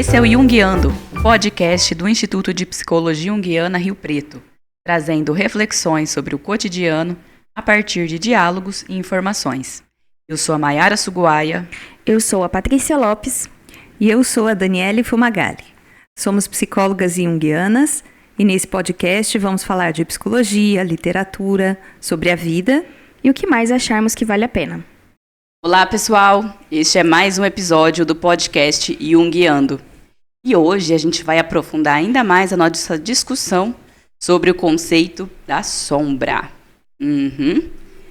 Esse é o Jungiando, podcast do Instituto de Psicologia Junguiana Rio Preto, trazendo reflexões sobre o cotidiano a partir de diálogos e informações. Eu sou a Maiara Suguaia. Eu sou a Patrícia Lopes. E eu sou a Daniele Fumagalli. Somos psicólogas junguianas e nesse podcast vamos falar de psicologia, literatura, sobre a vida e o que mais acharmos que vale a pena. Olá, pessoal! Este é mais um episódio do podcast Jungiando. E hoje a gente vai aprofundar ainda mais a nossa discussão sobre o conceito da sombra.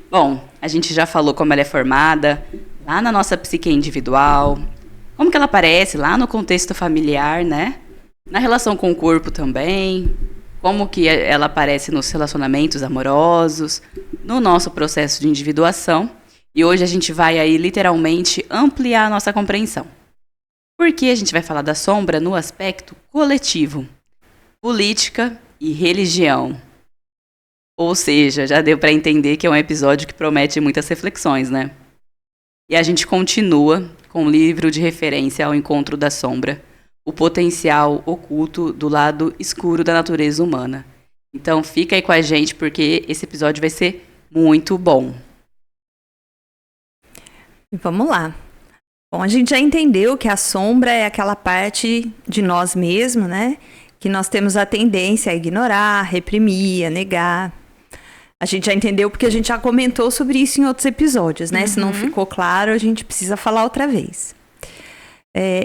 Bom, a gente já falou como ela é formada lá na nossa psique individual, como que ela aparece lá no contexto familiar, né? Na relação com o corpo também, como que ela aparece nos relacionamentos amorosos, no nosso processo de individuação. E hoje a gente vai aí literalmente ampliar a nossa compreensão. Porque a gente vai falar da sombra no aspecto coletivo, política e religião. Ou seja, já deu para entender que é um episódio que promete muitas reflexões, né? E a gente continua com o livro de referência ao encontro da sombra, o potencial oculto do lado escuro da natureza humana. Então fica aí com a gente porque esse episódio vai ser muito bom. Vamos lá. Bom, a gente já entendeu que a sombra é aquela parte de nós mesmos, né? Que nós temos a tendência a ignorar, reprimir, a negar. A gente já entendeu porque a gente já comentou sobre isso em outros episódios, né? Se não ficou claro, a gente precisa falar outra vez.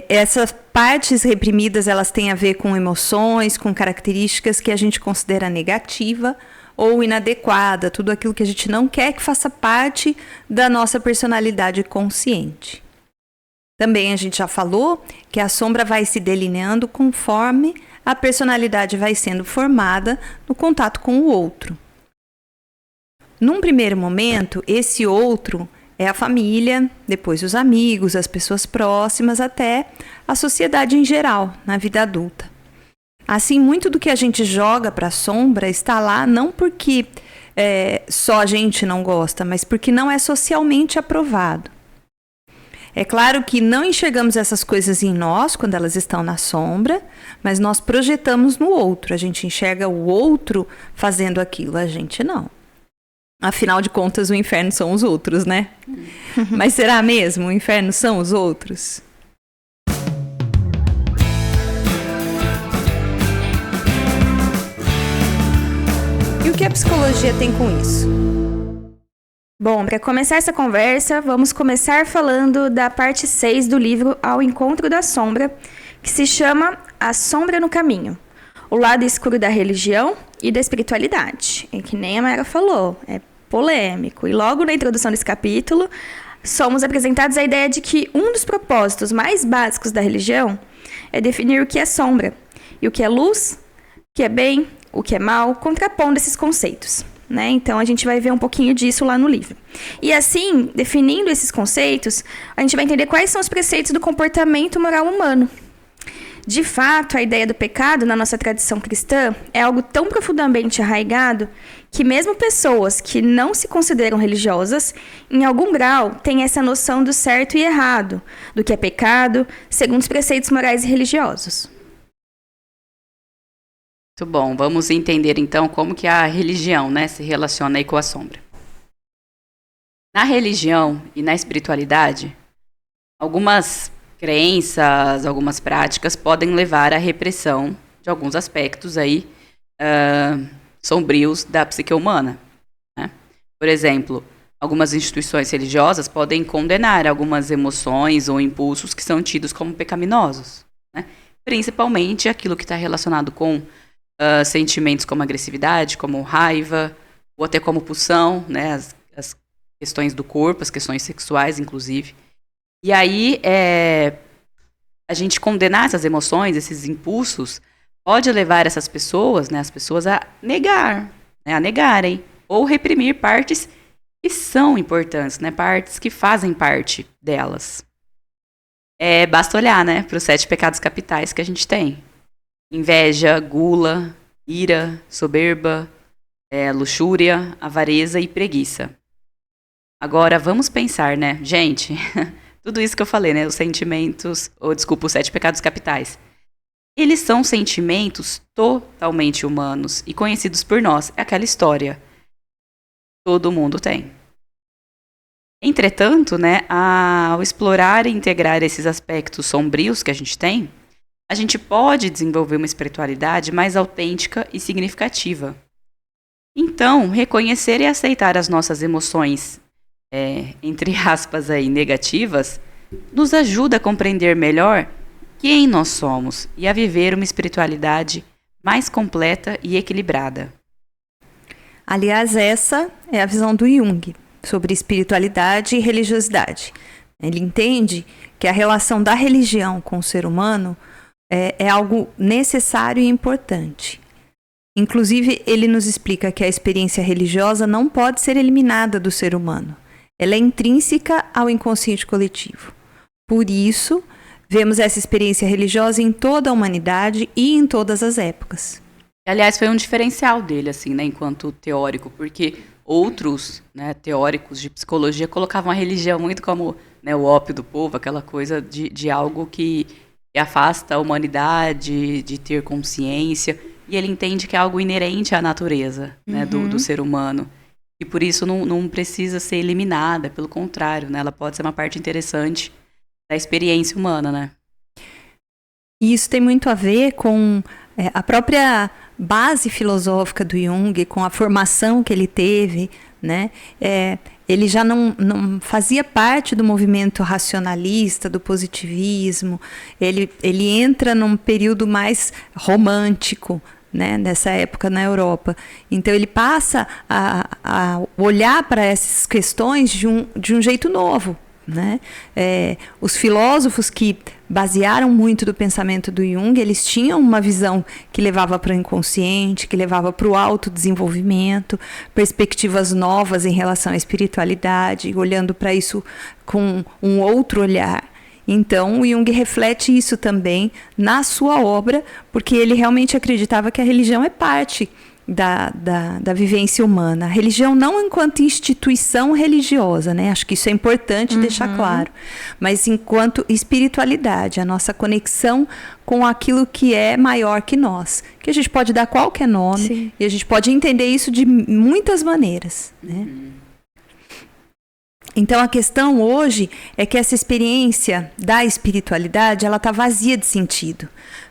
Essas partes reprimidas, elas têm a ver com emoções, com características que a gente considera negativa ou inadequada, tudo aquilo que a gente não quer que faça parte da nossa personalidade consciente. Também a gente já falou que a sombra vai se delineando conforme a personalidade vai sendo formada no contato com o outro. Num primeiro momento, esse outro é a família, depois os amigos, as pessoas próximas, até a sociedade em geral, na vida adulta. Assim, muito do que a gente joga para a sombra está lá não porque só a gente não gosta, mas porque não é socialmente aprovado. É claro que não enxergamos essas coisas em nós quando elas estão na sombra, mas nós projetamos no outro. A gente enxerga o outro fazendo aquilo, a gente não. Afinal de contas, o inferno são os outros, né? Mas será mesmo? O inferno são os outros? E o que a psicologia tem com isso? Bom, para começar essa conversa, vamos começar falando da parte 6 do livro Ao Encontro da Sombra, que se chama A Sombra no Caminho, o lado escuro da religião e da espiritualidade. É que nem a Mara falou, é polêmico. E logo na introdução desse capítulo, somos apresentados a ideia de que um dos propósitos mais básicos da religião é definir o que é sombra e o que é luz, o que é bem, o que é mal, contrapondo esses conceitos, né? Então, a gente vai ver um pouquinho disso lá no livro. E assim, definindo esses conceitos, a gente vai entender quais são os preceitos do comportamento moral humano. De fato, a ideia do pecado na nossa tradição cristã é algo tão profundamente arraigado que mesmo pessoas que não se consideram religiosas, em algum grau, têm essa noção do certo e errado, do que é pecado, segundo os preceitos morais e religiosos. Muito bom, vamos entender então como que a religião, né, se relaciona aí com a sombra. Na religião e na espiritualidade, algumas crenças, algumas práticas podem levar à repressão de alguns aspectos aí sombrios da psique humana, né? Por exemplo, algumas instituições religiosas podem condenar algumas emoções ou impulsos que são tidos como pecaminosos, né? Principalmente aquilo que está relacionado com sentimentos como agressividade, como raiva, ou até como pulsão, né? As questões do corpo, as questões sexuais, inclusive. E aí, a gente condenar essas emoções, esses impulsos, pode levar essas pessoas, né, as pessoas a negar, né, a negarem, ou reprimir partes que são importantes, né, partes que fazem parte delas. Basta olhar, né, para os 7 pecados capitais que a gente tem. Inveja, gula, ira, soberba, luxúria, avareza e preguiça. Agora, vamos pensar, né? Gente, tudo isso que eu falei, né? Os sentimentos, os 7 pecados capitais. Eles são sentimentos totalmente humanos e conhecidos por nós. É aquela história. Todo mundo tem. Entretanto, né, ao explorar e integrar esses aspectos sombrios que a gente tem, a gente pode desenvolver uma espiritualidade mais autêntica e significativa. Então, reconhecer e aceitar as nossas emoções, entre aspas aí, negativas, nos ajuda a compreender melhor quem nós somos e a viver uma espiritualidade mais completa e equilibrada. Aliás, essa é a visão do Jung sobre espiritualidade e religiosidade. Ele entende que a relação da religião com o ser humano é algo necessário e importante. Inclusive, ele nos explica que a experiência religiosa não pode ser eliminada do ser humano. Ela é intrínseca ao inconsciente coletivo. Por isso, vemos essa experiência religiosa em toda a humanidade e em todas as épocas. Aliás, foi um diferencial dele, assim, né, enquanto teórico, porque outros, né, teóricos de psicologia colocavam a religião muito como, né, o ópio do povo, aquela coisa de algo que afasta a humanidade, de ter consciência, e ele entende que é algo inerente à natureza, né, do ser humano. E por isso não precisa ser eliminada, pelo contrário, né, ela pode ser uma parte interessante da experiência humana, né? E isso tem muito a ver com a própria base filosófica do Jung, com a formação que ele teve, né? Ele já não fazia parte do movimento racionalista, do positivismo. Ele entra num período mais romântico, né, nessa época na Europa. Então ele passa a olhar para essas questões de um jeito novo, né? Os filósofos que basearam muito do pensamento do Jung, eles tinham uma visão que levava para o inconsciente, que levava para o autodesenvolvimento, perspectivas novas em relação à espiritualidade, olhando para isso com um outro olhar. Então, o Jung reflete isso também na sua obra, porque ele realmente acreditava que a religião é parte da vivência humana. A religião não enquanto instituição religiosa, né? Acho que isso é importante deixar claro. Mas enquanto espiritualidade, a nossa conexão com aquilo que é maior que nós. Que a gente pode dar qualquer nome. Sim. E a gente pode entender isso de muitas maneiras, né? Então a questão hoje é que essa experiência da espiritualidade, ela está vazia de sentido.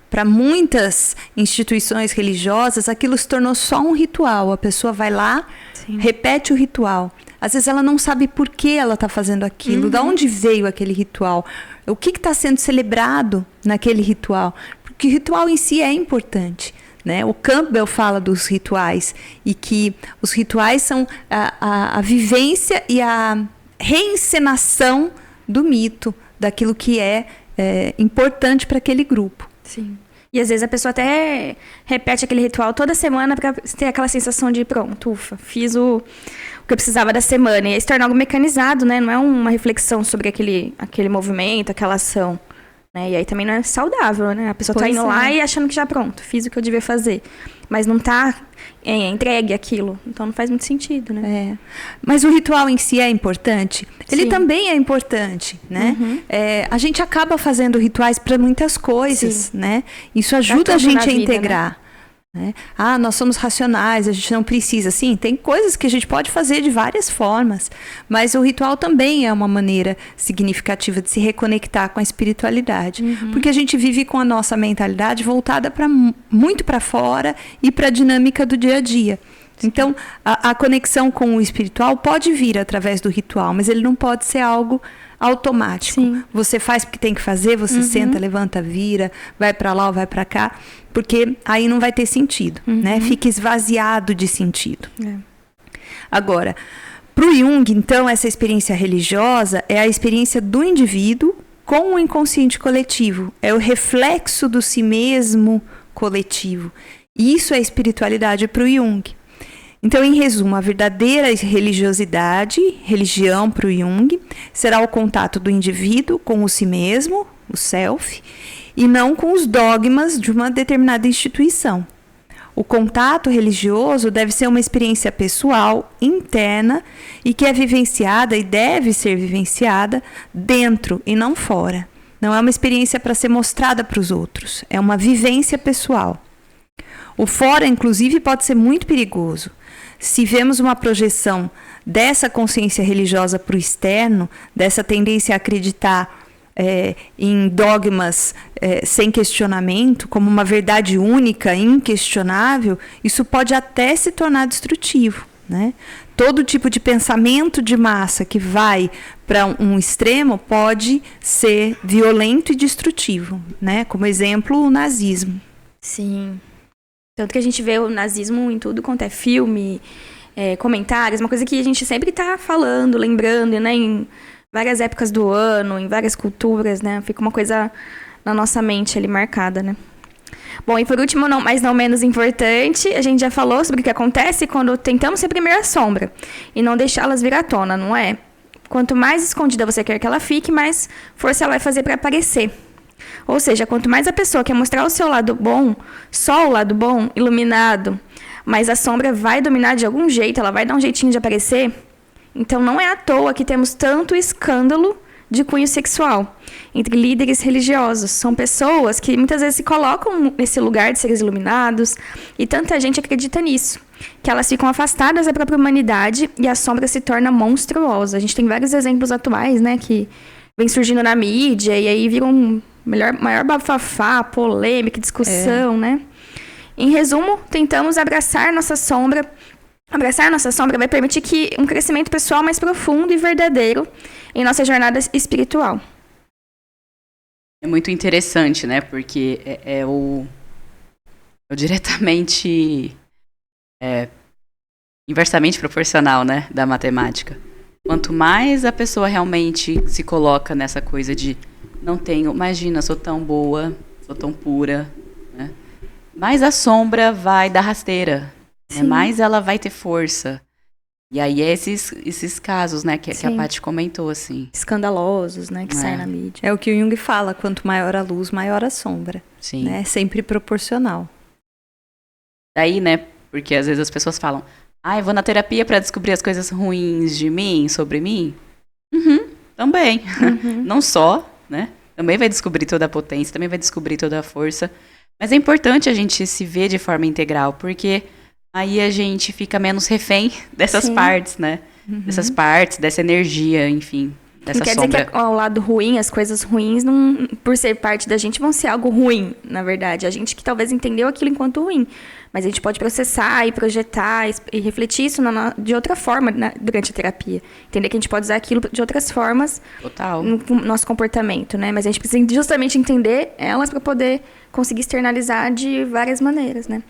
Para muitas instituições religiosas, aquilo se tornou só um ritual. A pessoa vai lá, sim, repete o ritual. Às vezes ela não sabe por que ela está fazendo aquilo, de onde veio aquele ritual, o que está sendo celebrado naquele ritual. Porque o ritual em si é importante, né? O Campbell fala dos rituais e que os rituais são a vivência e a reencenação do mito, daquilo que é importante para aquele grupo. Sim. E às vezes a pessoa até repete aquele ritual toda semana para ter aquela sensação de pronto, ufa, fiz o que eu precisava da semana. E aí se torna algo mecanizado, né? Não é uma reflexão sobre aquele movimento, aquela ação. Né? E aí também não é saudável, né? A pessoa tá indo lá e achando que já pronto, fiz o que eu devia fazer. Mas não tá entregue aquilo. Então não faz muito sentido, né? Mas o ritual em si é importante? Ele Sim. também é importante, né? A gente acaba fazendo rituais para muitas coisas, Sim. né? Isso ajuda a gente a integrar. Né? Nós somos racionais, a gente não precisa. Sim, tem coisas que a gente pode fazer de várias formas, mas o ritual também é uma maneira significativa de se reconectar com a espiritualidade, porque a gente vive com a nossa mentalidade voltada muito para fora e para a dinâmica do dia a dia. Então, a conexão com o espiritual pode vir através do ritual, mas ele não pode ser algo automático. Sim. Você faz porque tem que fazer, você senta, levanta, vira, vai para lá ou vai para cá, porque aí não vai ter sentido, né? Fica esvaziado de sentido. Agora, para o Jung, então, essa experiência religiosa é a experiência do indivíduo com o inconsciente coletivo. É o reflexo do si mesmo coletivo. E isso é espiritualidade para o Jung. Então, em resumo, a verdadeira religiosidade, religião para o Jung, será o contato do indivíduo com o si mesmo, o self, e não com os dogmas de uma determinada instituição. O contato religioso deve ser uma experiência pessoal, interna, e que é vivenciada e deve ser vivenciada dentro e não fora. Não é uma experiência para ser mostrada para os outros, é uma vivência pessoal. O fora, inclusive, pode ser muito perigoso. Se vemos uma projeção dessa consciência religiosa para o externo, dessa tendência a acreditar em dogmas sem questionamento, como uma verdade única, inquestionável, isso pode até se tornar destrutivo, né? Todo tipo de pensamento de massa que vai para um extremo pode ser violento e destrutivo, né? Como exemplo, o nazismo. Sim. Tanto que a gente vê o nazismo em tudo quanto é filme, comentários, uma coisa que a gente sempre está falando, lembrando, né? Em várias épocas do ano, em várias culturas, né? Fica uma coisa na nossa mente ali marcada, né? Bom, e por último, mas não menos importante, a gente já falou sobre o que acontece quando tentamos reprimir a sombra e não deixá-las vir à tona, não é? Quanto mais escondida você quer que ela fique, mais força ela vai fazer para aparecer. Ou seja, quanto mais a pessoa quer mostrar o seu lado bom, só o lado bom, iluminado, mas a sombra vai dominar de algum jeito, ela vai dar um jeitinho de aparecer. Então, não é à toa que temos tanto escândalo de cunho sexual entre líderes religiosos. São pessoas que muitas vezes se colocam nesse lugar de seres iluminados e tanta gente acredita nisso, que elas ficam afastadas da própria humanidade e a sombra se torna monstruosa. A gente tem vários exemplos atuais, né, que vem surgindo na mídia e aí viram maior bafafá, polêmica, discussão, né? Em resumo, tentamos abraçar nossa sombra. Abraçar nossa sombra vai permitir que um crescimento pessoal mais profundo e verdadeiro em nossa jornada espiritual. É muito interessante, né? Porque é o diretamente inversamente proporcional, né, da matemática. Quanto mais a pessoa realmente se coloca nessa coisa de não tenho, imagina, sou tão boa, sou tão pura, né? Mais a sombra vai dar rasteira. Mais ela vai ter força. E aí esses casos, né, que a Paty comentou, assim. Escandalosos, né, que saem na mídia. É o que o Jung fala, quanto maior a luz, maior a sombra. Sim. Né? Sempre proporcional. Daí, né, porque às vezes as pessoas falam, eu vou na terapia para descobrir as coisas ruins de mim, sobre mim. Também. Não só, né, também vai descobrir toda a potência, também vai descobrir toda a força. Mas é importante a gente se ver de forma integral, porque aí a gente fica menos refém dessas partes, né? Dessas partes, dessa energia, enfim, dessa sombra. Não quer dizer que ao lado ruim, as coisas ruins, não, por ser parte da gente, vão ser algo ruim, na verdade. A gente que talvez entendeu aquilo enquanto ruim. Mas a gente pode processar e projetar e refletir isso de outra forma durante a terapia. Entender que a gente pode usar aquilo de outras formas no nosso comportamento, né? Mas a gente precisa justamente entender elas para poder conseguir externalizar de várias maneiras, né?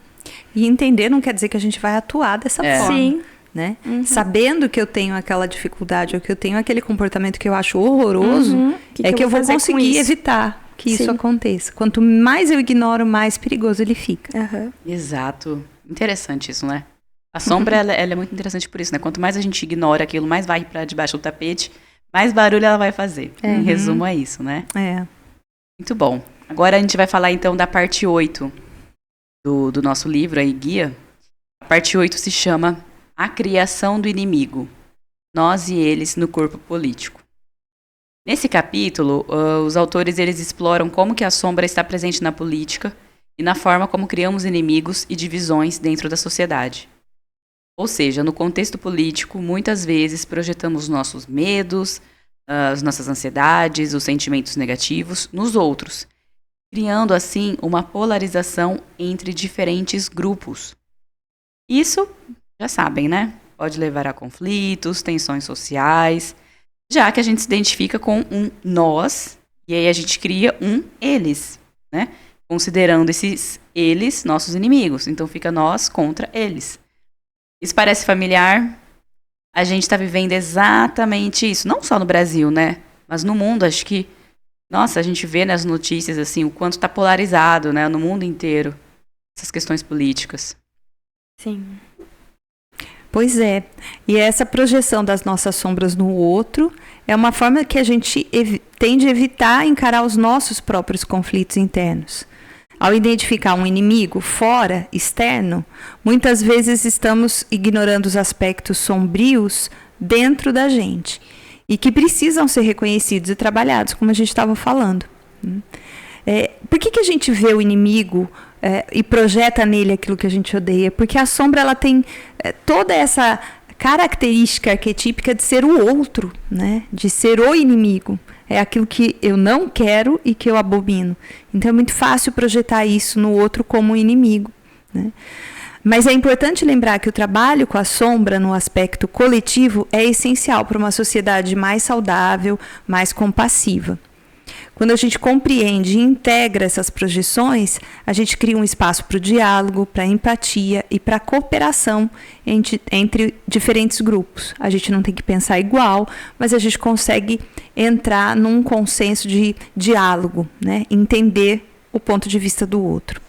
E entender não quer dizer que a gente vai atuar dessa forma. Sim. Né? Sabendo que eu tenho aquela dificuldade ou que eu tenho aquele comportamento que eu acho horroroso, que eu vou conseguir evitar que isso aconteça. Quanto mais eu ignoro, mais perigoso ele fica. Exato. Interessante isso, né? A sombra, ela é muito interessante por isso, né? Quanto mais a gente ignora aquilo, mais vai para debaixo do tapete, mais barulho ela vai fazer. Em resumo, é isso, né? Muito bom. Agora a gente vai falar, então, da parte 8 do nosso livro, aí, Guia. A parte 8 se chama A Criação do Inimigo. Nós e eles no corpo político. Nesse capítulo, os autores eles exploram como que a sombra está presente na política e na forma como criamos inimigos e divisões dentro da sociedade. Ou seja, no contexto político, muitas vezes projetamos nossos medos, as nossas ansiedades, os sentimentos negativos nos outros, criando assim uma polarização entre diferentes grupos. Isso, já sabem, né? Pode levar a conflitos, tensões sociais, já que a gente se identifica com um nós, e aí a gente cria um eles, né? Considerando esses eles nossos inimigos. Então fica nós contra eles. Isso parece familiar? A gente está vivendo exatamente isso. Não só no Brasil, né? Mas no mundo, acho que... Nossa, a gente vê nas notícias, assim, o quanto está polarizado, né? No mundo inteiro. Essas questões políticas. Sim. Pois é. E essa projeção das nossas sombras no outro é uma forma que a gente tende a evitar encarar os nossos próprios conflitos internos. Ao identificar um inimigo fora, externo, muitas vezes estamos ignorando os aspectos sombrios dentro da gente e que precisam ser reconhecidos e trabalhados, como a gente estava falando. Por que a gente vê o inimigo e projeta nele aquilo que a gente odeia? Porque a sombra ela tem toda essa característica arquetípica de ser o outro, né? De ser o inimigo. É aquilo que eu não quero e que eu abomino. Então é muito fácil projetar isso no outro como inimigo, né? Mas é importante lembrar que o trabalho com a sombra no aspecto coletivo é essencial para uma sociedade mais saudável, mais compassiva. Quando a gente compreende e integra essas projeções, a gente cria um espaço para o diálogo, para a empatia e para a cooperação entre diferentes grupos. A gente não tem que pensar igual, mas a gente consegue entrar num consenso de diálogo, né? Entender o ponto de vista do outro.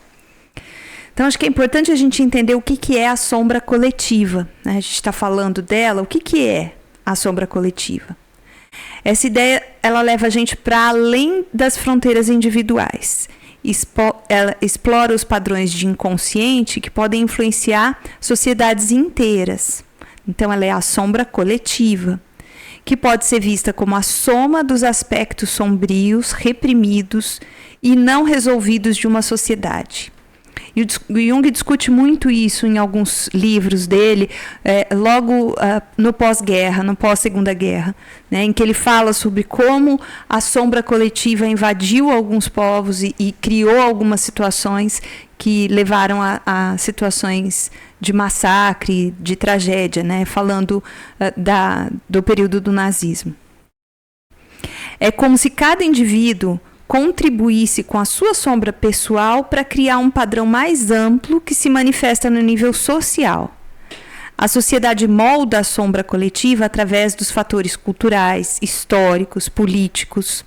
Então, acho que é importante a gente entender o que é a sombra coletiva, né? A gente está falando dela, o que é a sombra coletiva? Essa ideia, ela leva a gente para além das fronteiras individuais. Ela explora os padrões de inconsciente que podem influenciar sociedades inteiras. Então, ela é a sombra coletiva, que pode ser vista como a soma dos aspectos sombrios, reprimidos e não resolvidos de uma sociedade. E o Jung discute muito isso em alguns livros dele, logo no pós-guerra, no pós-segunda guerra, né, em que ele fala sobre como a sombra coletiva invadiu alguns povos e criou algumas situações que levaram a situações de massacre, de tragédia, né, falando do período do nazismo. É como se cada indivíduo contribuísse com a sua sombra pessoal para criar um padrão mais amplo que se manifesta no nível social. A sociedade molda a sombra coletiva através dos fatores culturais, históricos, políticos.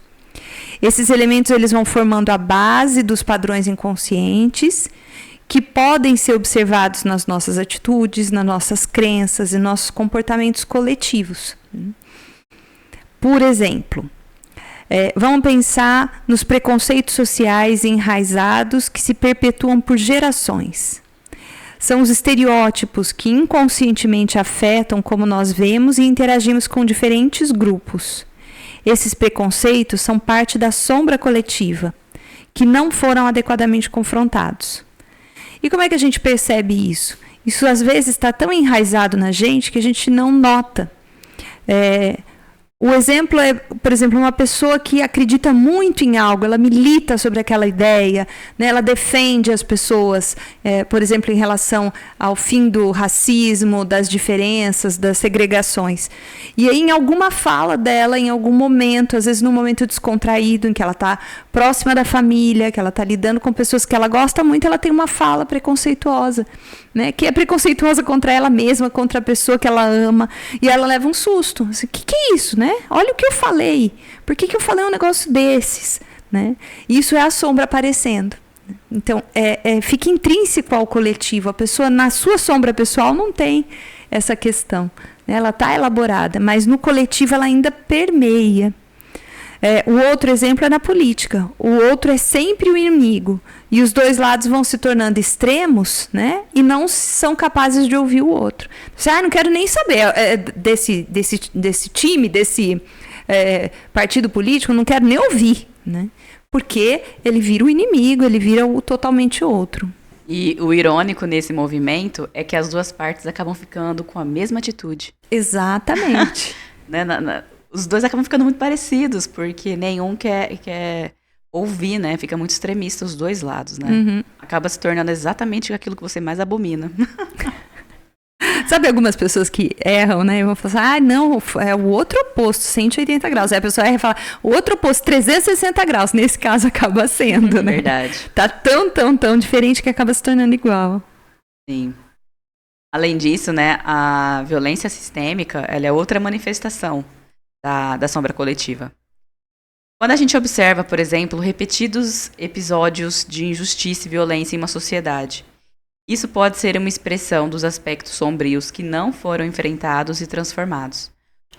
Esses elementos eles vão formando a base dos padrões inconscientes que podem ser observados nas nossas atitudes, nas nossas crenças e nossos comportamentos coletivos. Por exemplo, vamos pensar nos preconceitos sociais enraizados que se perpetuam por gerações. São os estereótipos que inconscientemente afetam como nós vemos e interagimos com diferentes grupos. Esses preconceitos são parte da sombra coletiva, que não foram adequadamente confrontados. E como é que a gente percebe isso? Isso às vezes está tão enraizado na gente que a gente não nota. O exemplo é, por exemplo, uma pessoa que acredita muito em algo, ela milita sobre aquela ideia, né? Ela defende as pessoas, por exemplo, em relação ao fim do racismo, das diferenças, das segregações. E aí, em alguma fala dela, em algum momento, às vezes num momento descontraído, em que ela está próxima da família, que ela está lidando com pessoas que ela gosta muito, ela tem uma fala preconceituosa, né? Que é preconceituosa contra ela mesma, contra a pessoa que ela ama, e ela leva um susto. Assim, o que é isso, né? Olha o que eu falei. Por que eu falei um negócio desses? Né? Isso é a sombra aparecendo. Então, fica intrínseco ao coletivo. A pessoa, na sua sombra pessoal, não tem essa questão. Né? Ela está elaborada, mas no coletivo ela ainda permeia. O outro exemplo é na política. O outro é sempre o inimigo. E os dois lados vão se tornando extremos, né? E não são capazes de ouvir o outro. Você, não quero nem saber desse time, desse partido político, não quero nem ouvir, né? Porque ele vira o inimigo, ele vira o totalmente outro. E o irônico nesse movimento é que as duas partes acabam ficando com a mesma atitude. Exatamente. Né? Os dois acabam ficando muito parecidos, porque nenhum quer ouvir, né? Fica muito extremista os dois lados, né? Uhum. Acaba se tornando exatamente aquilo que você mais abomina. Sabe algumas pessoas que erram, né? E vão falar assim, não, é o outro oposto, 180 graus. Aí a pessoa erra e fala, o outro oposto, 360 graus. Nesse caso, acaba sendo, né? Verdade. Tá tão diferente que acaba se tornando igual. Sim. Além disso, né? A violência sistêmica, ela é outra manifestação da sombra coletiva. Quando a gente observa, por exemplo, repetidos episódios de injustiça e violência em uma sociedade, isso pode ser uma expressão dos aspectos sombrios que não foram enfrentados e transformados.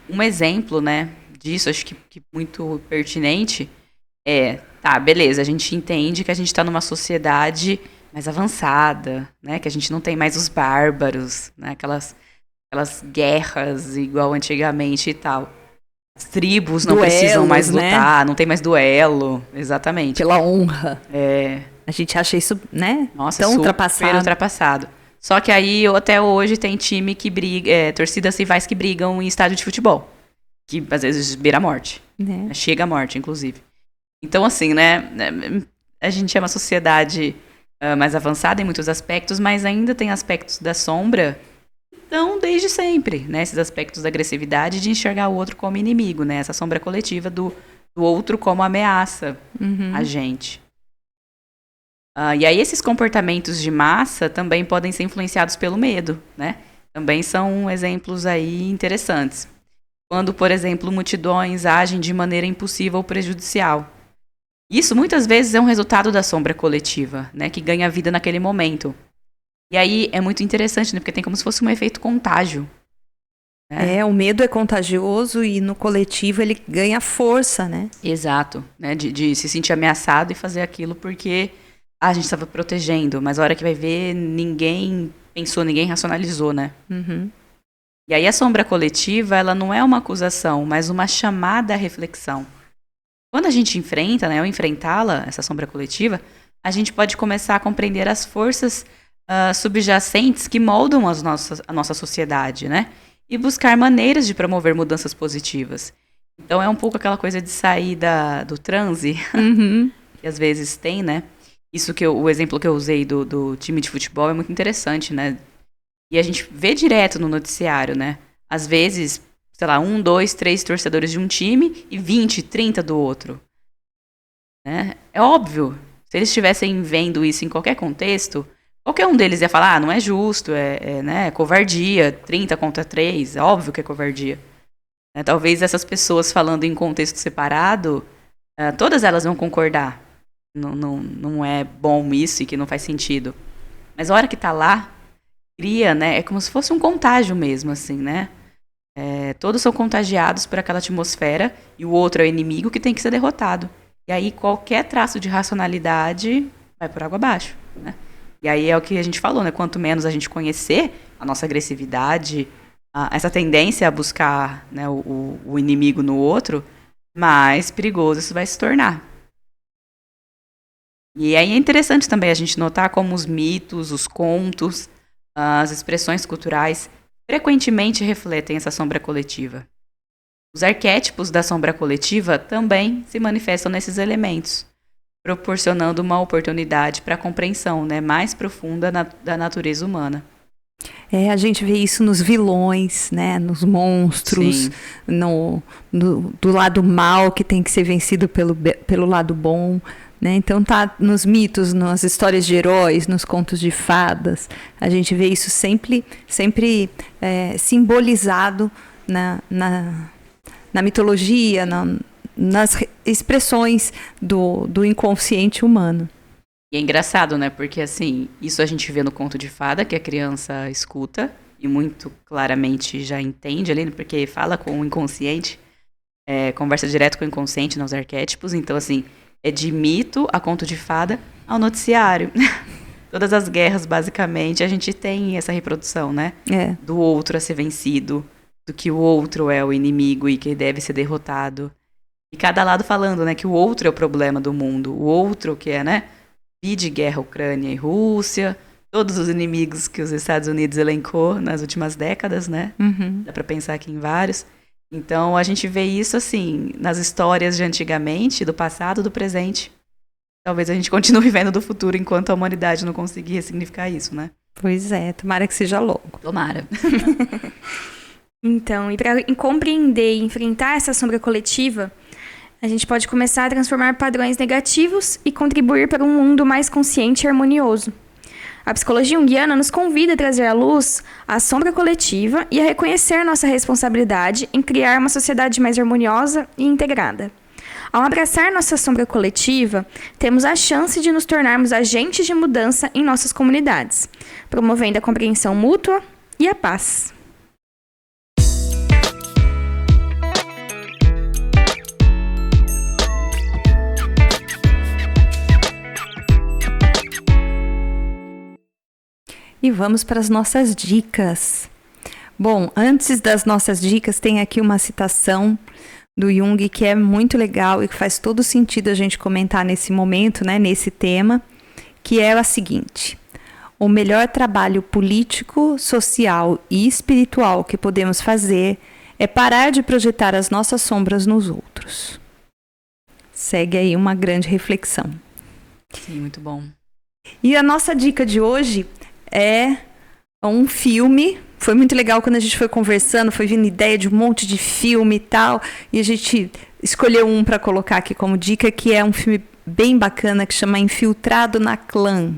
Um exemplo, né, disso, acho que muito pertinente, Tá, beleza. A gente entende que a gente está numa sociedade mais avançada, né? Que a gente não tem mais os bárbaros, né? Aquelas guerras igual antigamente e tal. As tribos não precisam mais lutar, não tem mais duelo. Exatamente. Pela honra. A gente acha isso, né? Nossa, tão super ultrapassado. Só que aí, até hoje, tem time que briga, torcidas rivais que brigam em estádio de futebol. Que, às vezes, beira a morte. Chega à morte, inclusive. Então, assim, né? A gente é uma sociedade mais avançada em muitos aspectos, mas ainda tem aspectos da sombra. Então, desde sempre, né? Esses aspectos da agressividade de enxergar o outro como inimigo, né? Essa sombra coletiva do outro como ameaça a gente. E aí, esses comportamentos de massa também podem ser influenciados pelo medo, né? Também são exemplos aí interessantes. Quando, por exemplo, multidões agem de maneira impulsiva ou prejudicial. Isso, muitas vezes, é um resultado da sombra coletiva, né? Que ganha vida naquele momento. E aí, é muito interessante, né? Porque tem como se fosse um efeito contágio. Né? O medo é contagioso e no coletivo ele ganha força, né? Exato, né? De se sentir ameaçado e fazer aquilo porque a gente estava protegendo, mas a hora que vai ver, ninguém pensou, ninguém racionalizou, né? E aí a sombra coletiva, ela não é uma acusação, mas uma chamada à reflexão. Quando a gente enfrenta, né, ou enfrentá-la, essa sombra coletiva, a gente pode começar a compreender as forças subjacentes que moldam a nossa sociedade, né? E buscar maneiras de promover mudanças positivas. Então é um pouco aquela coisa de sair do transe, que às vezes tem, né? Isso o exemplo que eu usei do time de futebol é muito interessante, né? E a gente vê direto no noticiário, né? Às vezes, sei lá, 1, 2, 3 torcedores de um time e 20, 30 do outro. Né? É óbvio, se eles estivessem vendo isso em qualquer contexto, qualquer um deles ia falar, não é justo, né, covardia, 30 contra 3, é óbvio que é covardia. Talvez essas pessoas falando em contexto separado, todas elas vão concordar. Não é bom isso e que não faz sentido. Mas a hora que tá lá, cria, né? É como se fosse um contágio mesmo, assim, né? Todos são contagiados por aquela atmosfera e o outro é o inimigo que tem que ser derrotado. E aí qualquer traço de racionalidade vai por água abaixo, né? E aí é o que a gente falou, né? Quanto menos a gente conhecer a nossa agressividade, essa tendência a buscar, né, o inimigo no outro, mais perigoso isso vai se tornar. E aí é interessante também a gente notar como os mitos, os contos, as expressões culturais frequentemente refletem essa sombra coletiva. Os arquétipos da sombra coletiva também se manifestam nesses elementos, proporcionando uma oportunidade para a compreensão, né, mais profunda da natureza humana. A gente vê isso nos vilões, né, nos monstros, do lado mal que tem que ser vencido pelo lado bom. Né? Então tá nos mitos, nas histórias de heróis, nos contos de fadas. A gente vê isso sempre simbolizado na mitologia, nas expressões do inconsciente humano. E é engraçado, né? Porque, assim, isso a gente vê no conto de fada, que a criança escuta e muito claramente já entende ali, porque fala com o inconsciente, conversa direto com o inconsciente nos arquétipos. Então, assim, é de mito a conto de fada ao noticiário. Todas as guerras, basicamente, a gente tem essa reprodução, né? Do outro a ser vencido, do que o outro é o inimigo e que deve ser derrotado. E cada lado falando, né, que o outro é o problema do mundo. O outro que é, né, de guerra Ucrânia e Rússia, todos os inimigos que os Estados Unidos elencou nas últimas décadas, né? Dá pra pensar aqui em vários. Então, a gente vê isso, assim, nas histórias de antigamente, do passado, do presente. Talvez a gente continue vivendo do futuro enquanto a humanidade não conseguir ressignificar isso, né? Pois é, tomara que seja logo. Tomara. Então, e para compreender e enfrentar essa sombra coletiva, a gente pode começar a transformar padrões negativos e contribuir para um mundo mais consciente e harmonioso. A psicologia junguiana nos convida a trazer à luz a sombra coletiva e a reconhecer nossa responsabilidade em criar uma sociedade mais harmoniosa e integrada. Ao abraçar nossa sombra coletiva, temos a chance de nos tornarmos agentes de mudança em nossas comunidades, promovendo a compreensão mútua e a paz. E vamos para as nossas dicas. Bom, antes das nossas dicas, tem aqui uma citação do Jung que é muito legal e que faz todo sentido a gente comentar nesse momento, né, nesse tema, que é a seguinte: o melhor trabalho político, social e espiritual que podemos fazer é parar de projetar as nossas sombras nos outros. Segue aí uma grande reflexão. Sim, muito bom. E a nossa dica de hoje é um filme. Foi muito legal quando a gente foi conversando, foi vindo ideia de um monte de filme e tal, e a gente escolheu um para colocar aqui como dica, que é um filme bem bacana, que chama Infiltrado na Clã.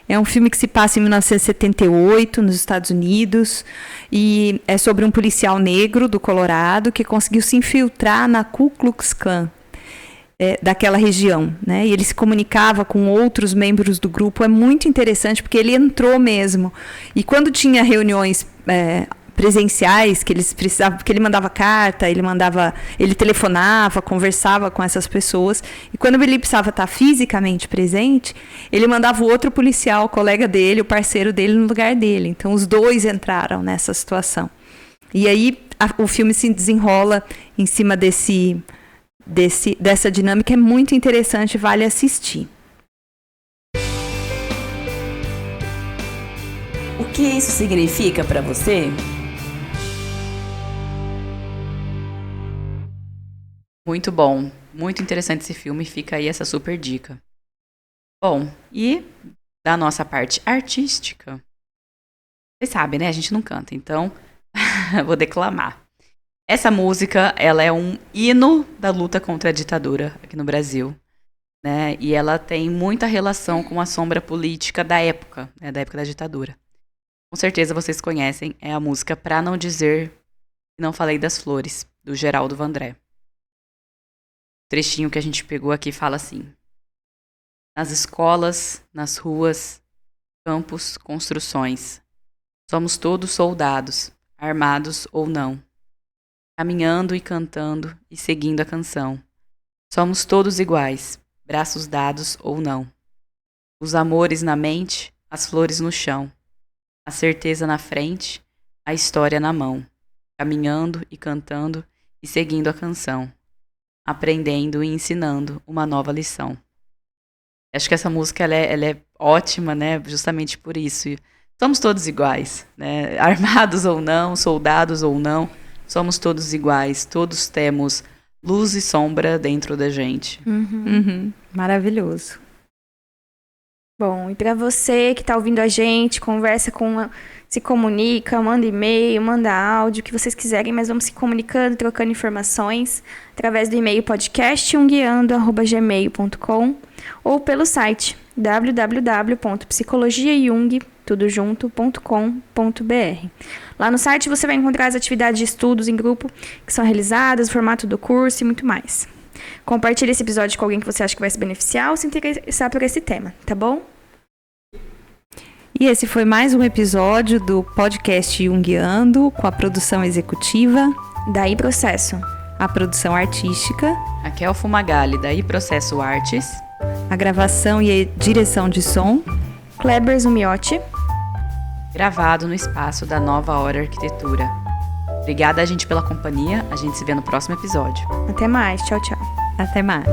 É um filme que se passa em 1978, nos Estados Unidos, e é sobre um policial negro do Colorado que conseguiu se infiltrar na Ku Klux Klan, daquela região, né? E ele se comunicava com outros membros do grupo. É muito interessante porque ele entrou mesmo. E quando tinha reuniões presenciais que eles precisavam, porque ele mandava carta, ele telefonava, conversava com essas pessoas. E quando ele precisava estar fisicamente presente, ele mandava o outro policial, o colega dele, o parceiro dele, no lugar dele. Então os dois entraram nessa situação. E aí o filme se desenrola em cima dessa dinâmica. É muito interessante, vale assistir. O que isso significa para você? Muito bom, muito interessante esse filme, fica aí essa super dica. Bom, e da nossa parte artística, vocês sabem, né? A gente não canta, então vou declamar. Essa música, ela é um hino da luta contra a ditadura aqui no Brasil, né? E ela tem muita relação com a sombra política da época, né? Da época da ditadura. Com certeza vocês conhecem, é a música Pra Não Dizer que Não Falei das Flores, do Geraldo Vandré. O trechinho que a gente pegou aqui fala assim: nas escolas, nas ruas, campos, construções, somos todos soldados, armados ou não, caminhando e cantando e seguindo a canção. Somos todos iguais, braços dados ou não. Os amores na mente, as flores no chão. A certeza na frente, a história na mão. Caminhando e cantando e seguindo a canção. Aprendendo e ensinando uma nova lição. Acho que essa música ela é ótima, né? Justamente por isso. Somos todos iguais, né? Armados ou não, soldados ou não. Somos todos iguais, todos temos luz e sombra dentro da gente. Maravilhoso. Bom, e para você que está ouvindo a gente, se comunica, manda e-mail, manda áudio, o que vocês quiserem, mas vamos se comunicando, trocando informações através do e-mail podcastunguiando@gmail.com ou pelo site www.psicologiajung.com.br. Lá no site você vai encontrar as atividades de estudos em grupo que são realizadas, o formato do curso e muito mais. Compartilhe esse episódio com alguém que você acha que vai se beneficiar ou se interessar por esse tema, tá bom? E esse foi mais um episódio do podcast Junguiando, com a produção executiva Daí Processo, a produção artística, Raquel Fumagalli, daí Processo Artes, a gravação e a direção de som, Kleber Zumiotti, gravado no espaço da Nova Hora Arquitetura. Obrigada, gente, pela companhia. A gente se vê no próximo episódio. Até mais. Tchau, tchau. Até mais.